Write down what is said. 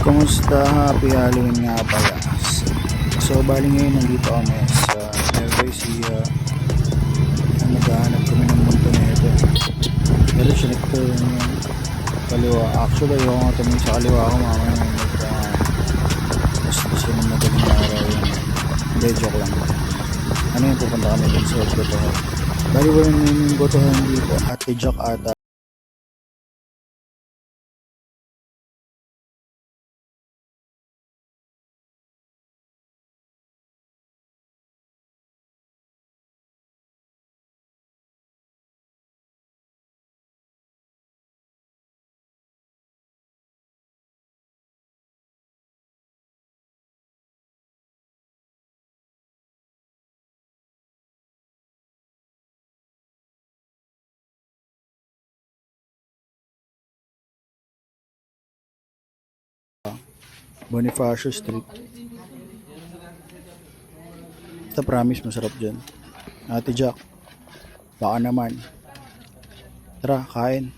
Kumusta? Happy Halloween nga pala. So, bali ngayon nandito kami sa Nueva Ecija. Naghahanap kami ng multo na ito. Pero sinig ko yung kaliwa. Actually, ayaw nga tumingin sa kaliwa ako mamaya. Mas yun ang madaling araw yun. Hindi, joke lang. Ano yung pupunta kami dun sa Botohan? Bali wala na yung Botohan dito. Ate Jack ata. Bonifacio Street. Ito promise masarap dyan. Ate Jack, baka naman. Tara, kain.